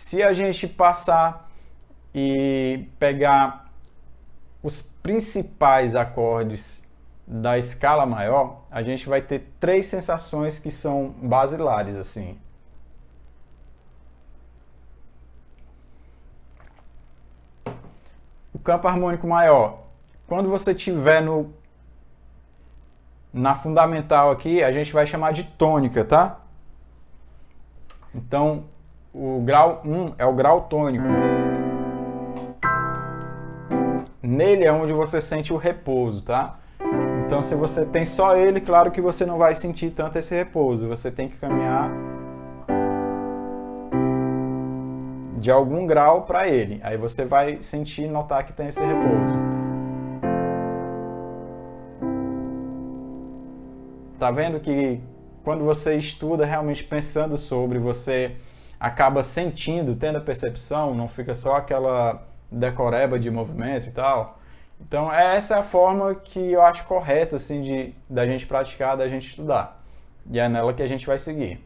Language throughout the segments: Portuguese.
Se a gente passar e pegar os principais acordes da escala maior, a gente vai ter 3 sensações que são basilares, assim. O campo harmônico maior, quando você tiver na fundamental aqui, a gente vai chamar de tônica, tá? Então, o grau 1 é o grau tônico. Nele é onde você sente o repouso, tá? Então, se você tem só ele, claro que você não vai sentir tanto esse repouso. Você tem que caminhar de algum grau para ele. Aí você vai sentir e notar que tem esse repouso. Tá vendo que quando você estuda realmente pensando sobre, você acaba sentindo, tendo a percepção, não fica só aquela decoreba de movimento e tal. Então essa é a forma que eu acho correta assim da gente praticar, da gente estudar. E é nela que a gente vai seguir.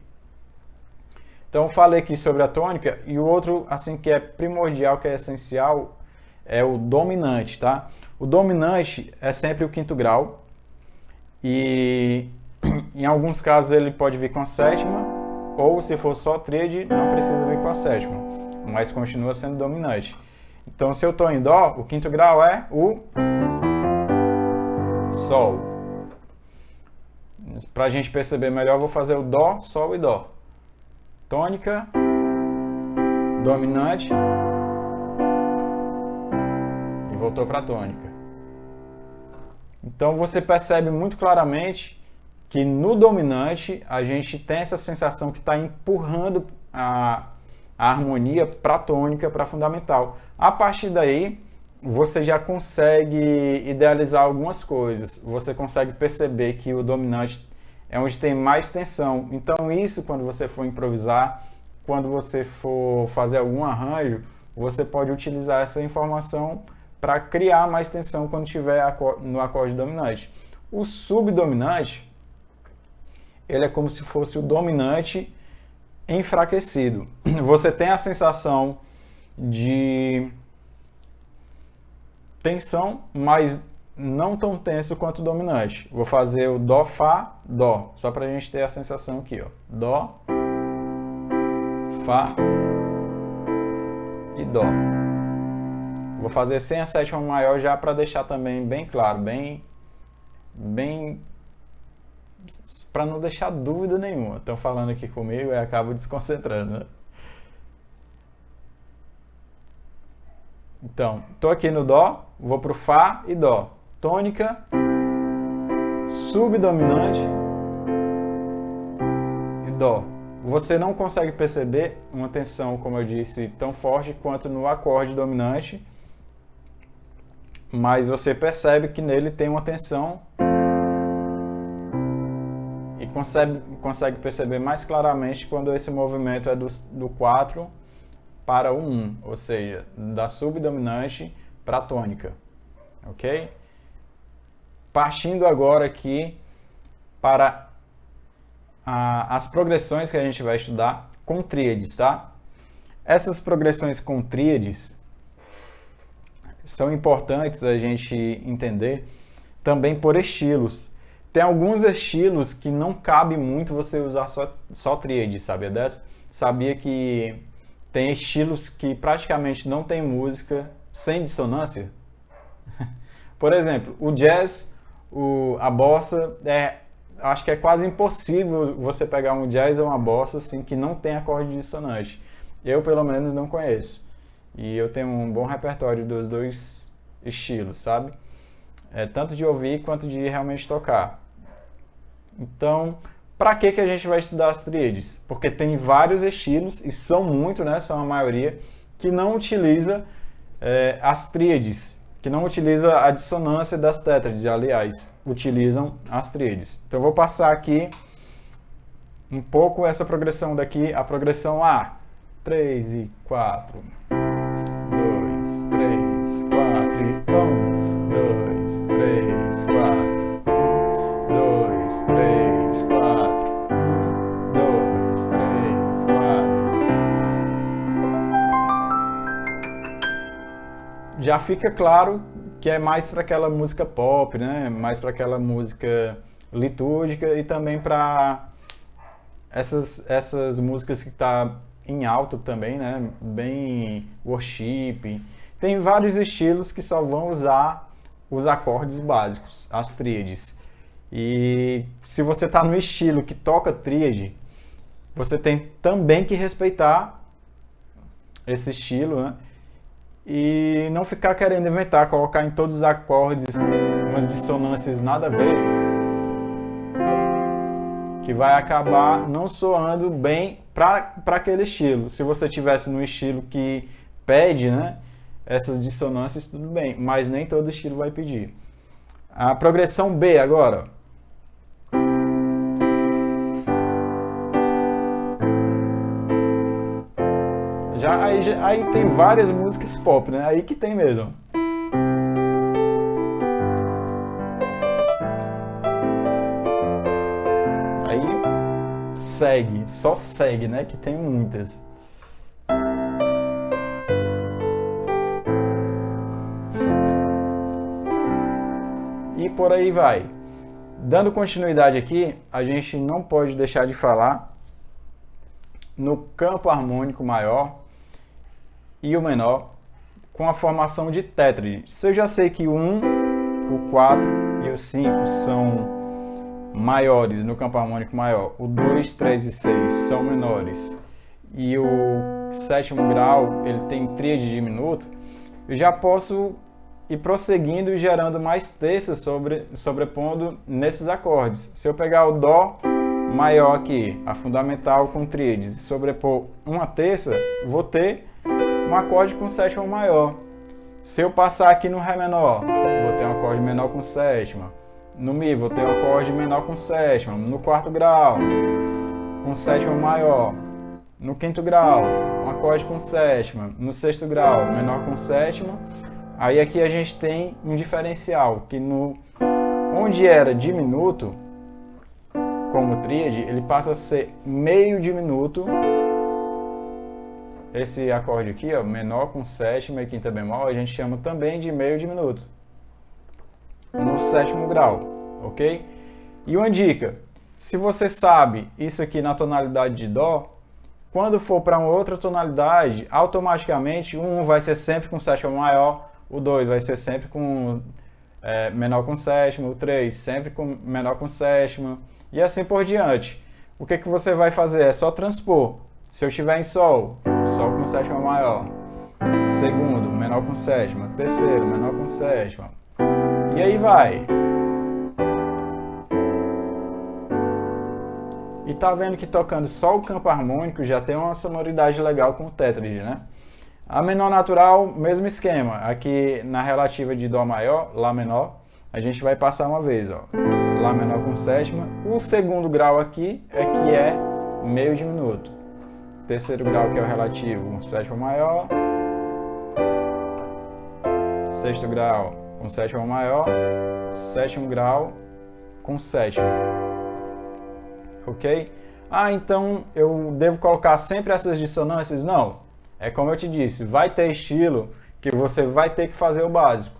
Então eu falei aqui sobre a tônica, e o outro assim que é primordial, que é essencial, é o dominante, tá? O dominante é sempre o 5º grau, e em alguns casos ele pode vir com a 7ª, ou se for só tríade, não precisa vir com a 7ª, mas continua sendo dominante. Então, se eu estou em Dó, o 5º grau é o Sol. Para a gente perceber melhor, eu vou fazer o Dó, Sol e Dó. Tônica, dominante, e voltou para a tônica. Então, você percebe muito claramente que no dominante a gente tem essa sensação que está empurrando a harmonia para a tônica, para a fundamental. A partir daí, você já consegue idealizar algumas coisas. Você consegue perceber que o dominante é onde tem mais tensão. Então isso, quando você for improvisar, quando você for fazer algum arranjo, você pode utilizar essa informação para criar mais tensão quando estiver no acorde dominante. O subdominante, ele é como se fosse o dominante enfraquecido. Você tem a sensação de tensão, mas não tão tenso quanto o dominante. Vou fazer o Dó, Fá, Dó, só para a gente ter a sensação aqui, ó. Dó, Fá e Dó. Vou fazer sem a 7ª maior já para deixar também bem claro, bem para não deixar dúvida nenhuma. Estão falando aqui comigo e acabo desconcentrando, né? Então, estou aqui no Dó, vou para o Fá e Dó. Tônica, subdominante e Dó. Você não consegue perceber uma tensão, como eu disse, tão forte quanto no acorde dominante, mas você percebe que nele tem uma tensão e consegue perceber mais claramente quando esse movimento é do 4 para o 1, ou seja, da subdominante para a tônica, ok? Partindo agora aqui para as progressões que a gente vai estudar com tríades, tá? Essas progressões com tríades são importantes a gente entender também por estilos. Tem alguns estilos que não cabe muito você usar só tríade, sabia dessa? Sabia que tem estilos que praticamente não tem música sem dissonância? Por exemplo, o jazz, a bossa, acho que é quase impossível você pegar um jazz ou uma bossa assim, que não tem acorde dissonante. Eu, pelo menos, não conheço. E eu tenho um bom repertório dos dois estilos, sabe? Tanto de ouvir quanto de realmente tocar. Então, para que a gente vai estudar as tríades? Porque tem vários estilos, e são muito, né? São a maioria, que não utiliza as tríades, que não utiliza a dissonância das tétrades, aliás, utilizam as tríades. Então eu vou passar aqui um pouco essa progressão daqui, a progressão A, 3 e 4, 2, 3, 4 e 1, 2, 3, 4, 2, 3, 4, 1, 2, 3, 4. já fica claro que é mais para aquela música pop, né? Mais para aquela música litúrgica e também para essas músicas que tá em alto também, né? Bem worship. Tem vários estilos que só vão usar os acordes básicos, as tríades. E se você está no estilo que toca tríade, você tem também que respeitar esse estilo, né? E não ficar querendo inventar, colocar em todos os acordes umas dissonâncias nada a ver, que vai acabar não soando bem para aquele estilo. Se você tivesse no estilo que pede, né, essas dissonâncias, tudo bem, mas nem todo estilo vai pedir. A progressão B agora. Aí tem várias músicas pop, né? Aí que tem mesmo. Aí segue, só segue, né? Que tem muitas. E por aí vai. Dando continuidade aqui, a gente não pode deixar de falar no campo harmônico maior e o menor com a formação de tétrade. Se eu já sei que o 1, o 4 e o 5 são maiores no campo harmônico maior, o 2, 3 e 6 são menores e o sétimo grau ele tem tríade diminuta, eu já posso ir prosseguindo e gerando mais terças sobrepondo nesses acordes. Se eu pegar o Dó maior aqui, a fundamental com tríades, e sobrepor uma terça, vou ter um acorde com sétima maior. Se eu passar aqui no Ré menor, vou ter um acorde menor com sétima. No Mi, vou ter um acorde menor com sétima. No quarto grau, com sétima maior. No quinto grau, um acorde com sétima. No sexto grau, menor com sétima. Aí aqui a gente tem um diferencial, que onde era diminuto, como tríade, ele passa a ser meio diminuto. Esse acorde aqui, ó, menor com sétima e quinta bemol, a gente chama também de meio diminuto. No sétimo grau, ok? E uma dica, se você sabe isso aqui na tonalidade de Dó, quando for para uma outra tonalidade, automaticamente o 1 vai ser sempre com sétima maior, o 2 vai ser sempre com menor com sétima, o 3 sempre com menor com sétima, e assim por diante. O que você vai fazer? É só transpor. Se eu estiver em Sol, Sol com sétima maior. Segundo, menor com sétima. Terceiro, menor com sétima. E aí vai. E tá vendo que tocando só o campo harmônico já tem uma sonoridade legal com o tétrade, né? A menor natural, mesmo esquema. Aqui na relativa de Dó maior, Lá menor, a gente vai passar uma vez, ó. Lá menor com sétima. O segundo grau aqui é que é meio diminuto. Terceiro grau, que é o relativo, com sétima maior. Sexto grau, com sétima maior. Sétimo grau, com sétima. Ok? Ah, então eu devo colocar sempre essas dissonâncias? Não. É como eu te disse, vai ter estilo que você vai ter que fazer o básico.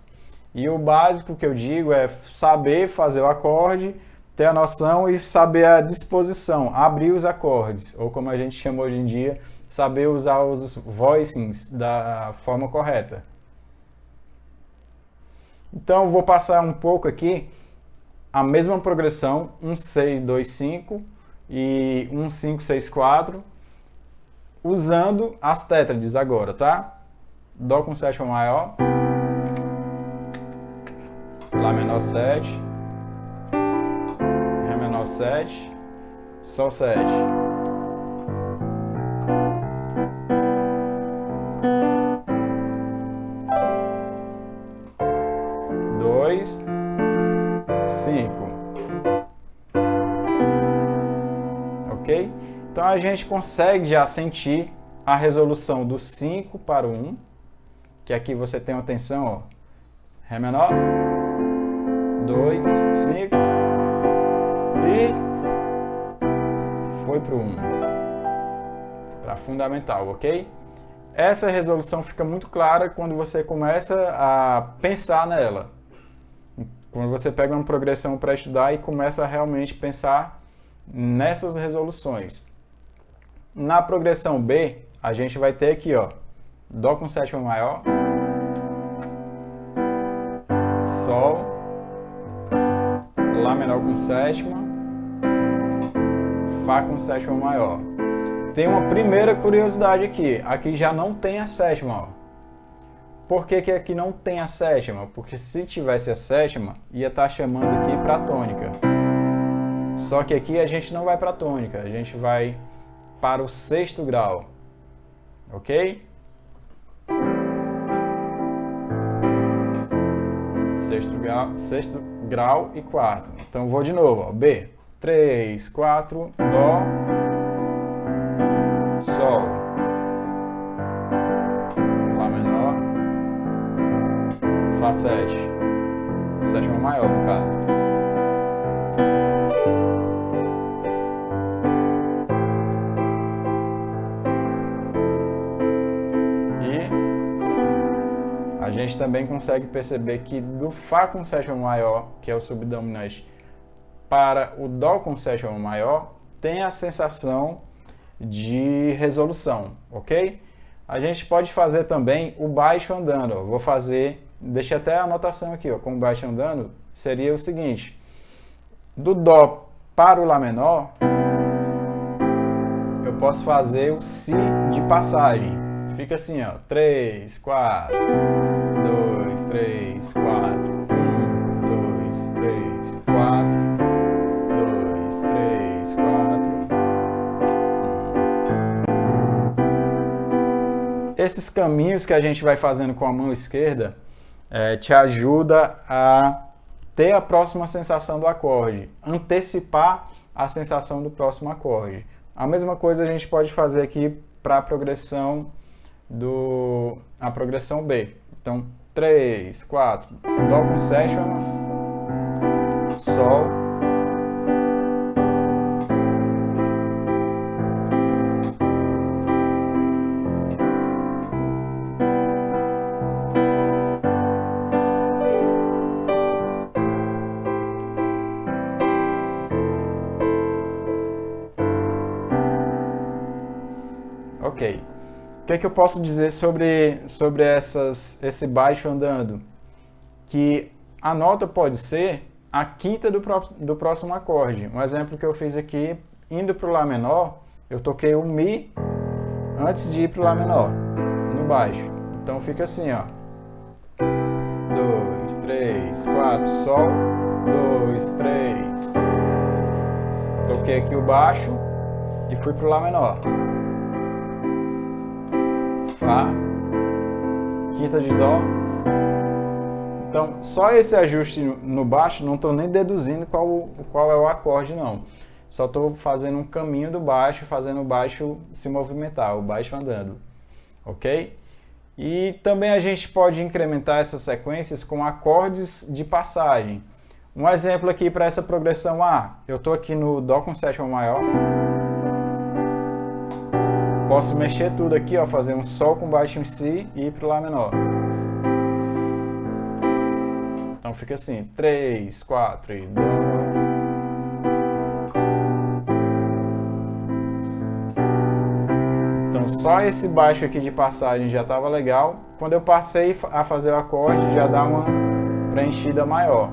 E o básico que eu digo é saber fazer o acorde, ter a noção e saber a disposição, abrir os acordes, ou como a gente chama hoje em dia, saber usar os voicings da forma correta. Então eu vou passar um pouco aqui a mesma progressão, 1, 6, 2, 5 e 1, 5, 6, 4, usando as tétrades agora, tá? Dó com sétima maior, Lá menor 7, Ré menor 7, Sol 7. Dois, 5. Ok? Então a gente consegue já sentir a resolução do 5 para o 1, que aqui você tem uma tensão, ó, Ré menor, 2, 5 e foi para o 1, para fundamental, ok? Essa resolução fica muito clara quando você começa a pensar nela. Quando você pega uma progressão para estudar e começa a realmente pensar nessas resoluções. Na progressão B, a gente vai ter aqui, ó, Dó com sétima maior, Sol, Lá menor com sétima, Fá com sétima maior. Tem uma primeira curiosidade aqui. Aqui já não tem a sétima, ó. Por que aqui não tem a sétima? Porque se tivesse a sétima, ia estar chamando aqui para tônica. Só que aqui a gente não vai para tônica, a gente vai para o sexto grau. Ok? Sexto grau e quarto. Então vou de novo, ó. B. 3, 4, Dó, Sol, Lá menor, Fá 7. Sétima maior, no caso. E a gente também consegue perceber que do Fá com sétima maior, que é o subdominante, para o Dó com sétima maior, tem a sensação de resolução, ok? A gente pode fazer também o baixo andando. Ó. Vou fazer, deixa até a anotação aqui, ó, com o baixo andando, seria o seguinte. Do Dó para o Lá menor, eu posso fazer o Si de passagem. Fica assim, ó, 3, 4, 2, 3, 4, 1, 2, 3, 4, 2, 3, 4. Esses caminhos que a gente vai fazendo com a mão esquerda te ajuda a ter a próxima sensação do acorde, antecipar a sensação do próximo acorde. A mesma coisa a gente pode fazer aqui para a progressão B. Então, 3, 4, Dó com sétima, Sol, ok. O que eu posso dizer sobre esse baixo andando? Que a nota pode ser a quinta do próximo acorde. Um exemplo que eu fiz aqui, indo para o Lá menor, eu toquei o Mi antes de ir para o Lá menor, no baixo. Então fica assim, ó. 2, 3, 4, Sol, 2, 3. Toquei aqui o baixo e fui para o Lá menor. Fá, quinta de Dó. Então, só esse ajuste no baixo, não estou nem deduzindo qual é o acorde, não. Só estou fazendo um caminho do baixo, fazendo o baixo se movimentar, o baixo andando. Ok? E também a gente pode incrementar essas sequências com acordes de passagem. Um exemplo aqui para essa progressão A. Eu estou aqui no Dó com sétima maior. Posso mexer tudo aqui, ó, fazer um Sol com baixo em Si e ir para o Lá menor. Então fica assim, 3, 4 e Dó. Então só esse baixo aqui de passagem já estava legal. Quando eu passei a fazer o acorde, já dá uma preenchida maior.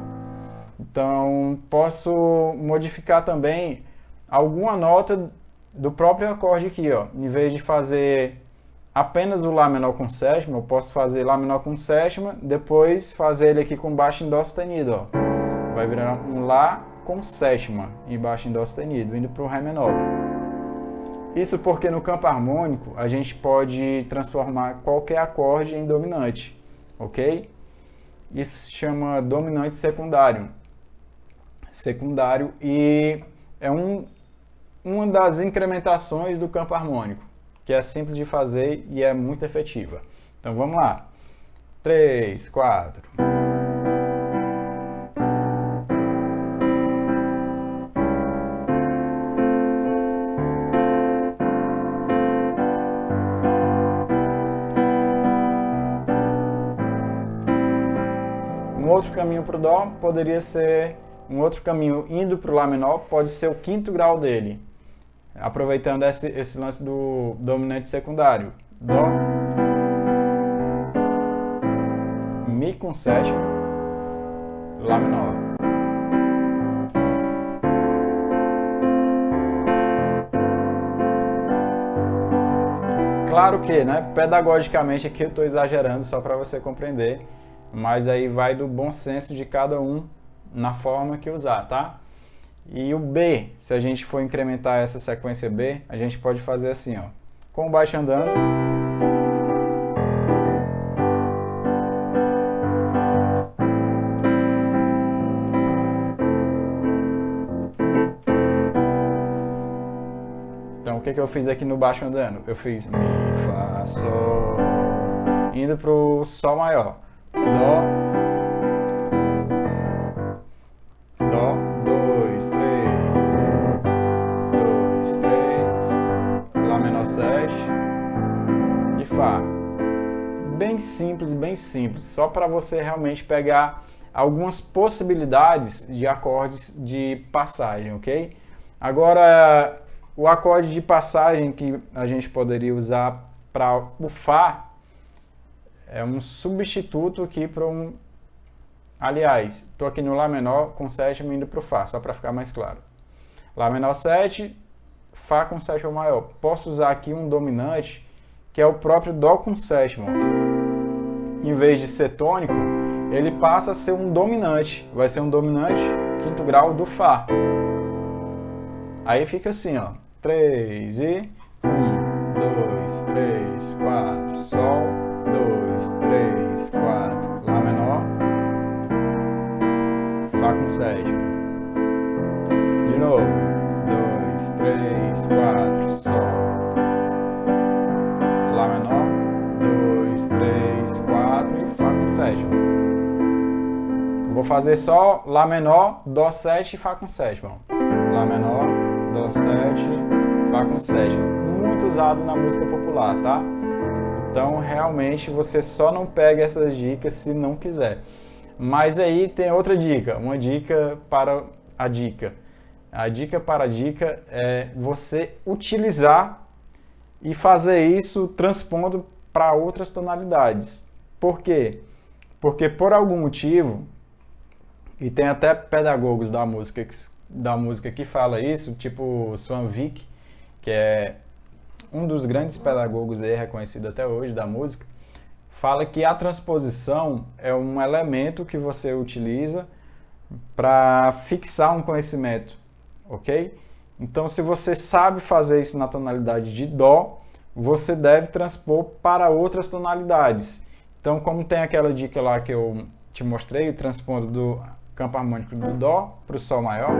Então posso modificar também alguma nota do próprio acorde aqui, ó. Em vez de fazer apenas o Lá menor com sétima, eu posso fazer Lá menor com sétima, depois fazer ele aqui com baixo em Dó sustenido, ó. Vai virar um Lá com sétima e baixo em Dó sustenido, indo para o Ré menor. Isso porque no campo harmônico a gente pode transformar qualquer acorde em dominante, ok? Isso se chama dominante secundário. Secundário e é uma das incrementações do campo harmônico, que é simples de fazer e é muito efetiva. Então vamos lá. 3, 4. outro caminho para o Dó poderia ser, um outro caminho indo para o Lá menor, pode ser o quinto grau dele. Aproveitando esse lance do dominante secundário. Dó, Mi com sétima, Lá menor. Claro que, né, pedagogicamente aqui eu estou exagerando só para você compreender, mas aí vai do bom senso de cada um na forma que usar, tá? E o B, se a gente for incrementar essa sequência B, a gente pode fazer assim, ó, com o baixo andando, então o que eu fiz aqui no baixo andando? Eu fiz Mi, Fá, Sol, indo pro Sol maior, Dó, Dó, 2, 3, Lá menor 7 e Fá. Bem simples, só para você realmente pegar algumas possibilidades de acordes de passagem, ok? Agora, o acorde de passagem que a gente poderia usar para o Fá é um substituto aqui para um... Aliás, estou aqui no Lá menor com sétima indo para o Fá, só para ficar mais claro. Lá menor 7, Fá com sétima maior. Posso usar aqui um dominante, que é o próprio Dó com sétima. Em vez de ser tônico, ele passa a ser um dominante. Vai ser um dominante quinto grau do Fá. Aí fica assim, ó. 3 e 1, 2, 3, 4, Sol, 2, 3, 4, Lá menor, Fá com sétima. De novo. 2, 3, 4, Sol, Lá menor, 2, 3, 4 e Fá com sétima. Eu vou fazer só Lá menor, Dó 7 e Fá com sétima. Lá menor, Dó 7, Fá com sétima. Muito usado na música popular, tá? Então, realmente, você só não pega essas dicas se não quiser. Mas aí tem outra dica, uma dica para a dica. A dica para a dica é você utilizar e fazer isso transpondo para outras tonalidades. Por quê? Porque por algum motivo, e tem até pedagogos da música que fala isso, tipo o Swan Vik, que é um dos grandes pedagogos aí, reconhecido até hoje da música, fala que a transposição é um elemento que você utiliza para fixar um conhecimento, ok? Então, se você sabe fazer isso na tonalidade de Dó, você deve transpor para outras tonalidades. Então, como tem aquela dica lá que eu te mostrei, transpondo do campo harmônico do Dó para o Sol maior,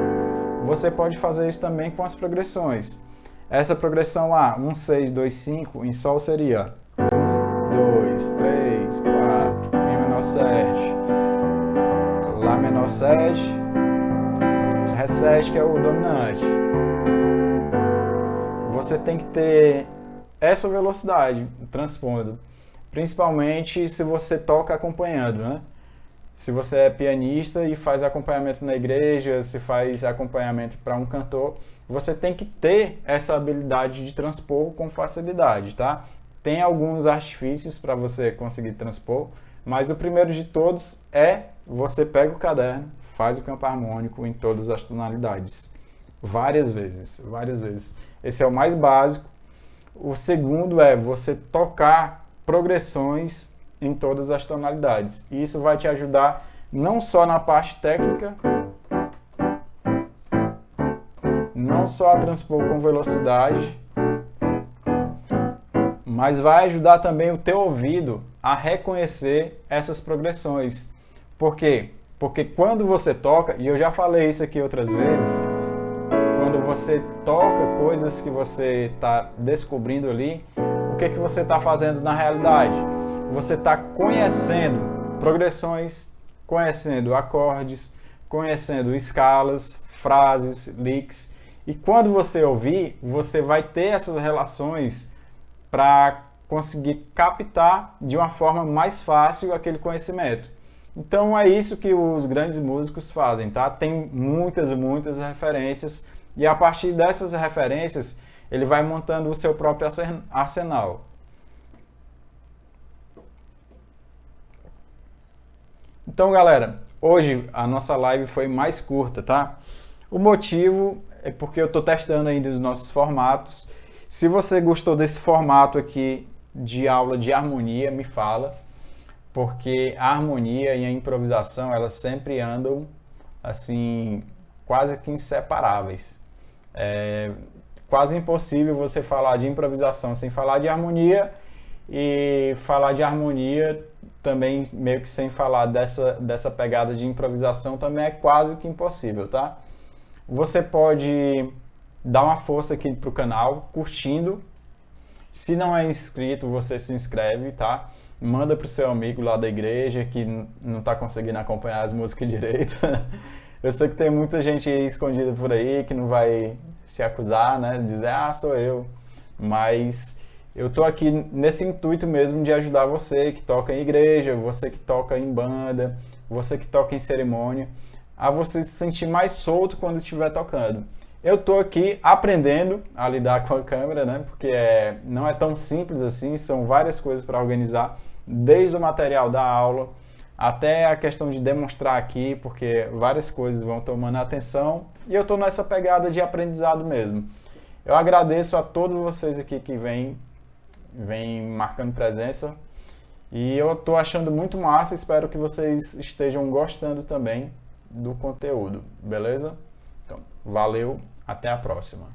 você pode fazer isso também com as progressões. Essa progressão A, 1, 6, 2, 5, em Sol seria 1, 2, 3, 4, Mi menor 7, Lá menor 7, Ré 7, que é o dominante. Você tem que ter essa velocidade, transpondo, principalmente se você toca acompanhando, né? Se você é pianista e faz acompanhamento na igreja, se faz acompanhamento para um cantor, você tem que ter essa habilidade de transpor com facilidade, tá? Tem alguns artifícios para você conseguir transpor, mas o primeiro de todos é você pega o caderno, faz o campo harmônico em todas as tonalidades. Várias vezes, várias vezes. Esse é o mais básico. O segundo é você tocar progressões em todas as tonalidades. E isso vai te ajudar não só na parte técnica, não só a transpor com velocidade, mas vai ajudar também o teu ouvido a reconhecer essas progressões. Por quê? Porque quando você toca, e eu já falei isso aqui outras vezes, quando você toca coisas que você está descobrindo ali, o que você está fazendo na realidade? Você está conhecendo progressões, conhecendo acordes, conhecendo escalas, frases, licks. E quando você ouvir, você vai ter essas relações para conseguir captar de uma forma mais fácil aquele conhecimento. Então é isso que os grandes músicos fazem, tá? Tem muitas referências e a partir dessas referências ele vai montando o seu próprio arsenal. Então, galera, hoje a nossa live foi mais curta, tá? O motivo é porque eu estou testando ainda os nossos formatos. Se você gostou desse formato aqui de aula de harmonia, me fala, porque a harmonia e a improvisação, elas sempre andam assim, quase que inseparáveis. É quase impossível você falar de improvisação sem falar de harmonia e falar de harmonia também meio que sem falar dessa pegada de improvisação também é quase que impossível, tá? Você pode dar uma força aqui pro canal, curtindo. Se não é inscrito, você se inscreve, tá? Manda pro seu amigo lá da igreja que não tá conseguindo acompanhar as músicas direito. Eu sei que tem muita gente escondida por aí que não vai se acusar, né? Dizer, ah, sou eu. Mas eu tô aqui nesse intuito mesmo de ajudar você que toca em igreja, você que toca em banda, você que toca em cerimônia, a você se sentir mais solto quando estiver tocando. Eu tô aqui aprendendo a lidar com a câmera, né? Porque não é tão simples assim, são várias coisas para organizar, desde o material da aula até a questão de demonstrar aqui, porque várias coisas vão tomando atenção e eu tô nessa pegada de aprendizado mesmo. Eu agradeço a todos vocês aqui que vêm marcando presença e eu tô achando muito massa, espero que vocês estejam gostando também do conteúdo, beleza? Então, valeu, até a próxima.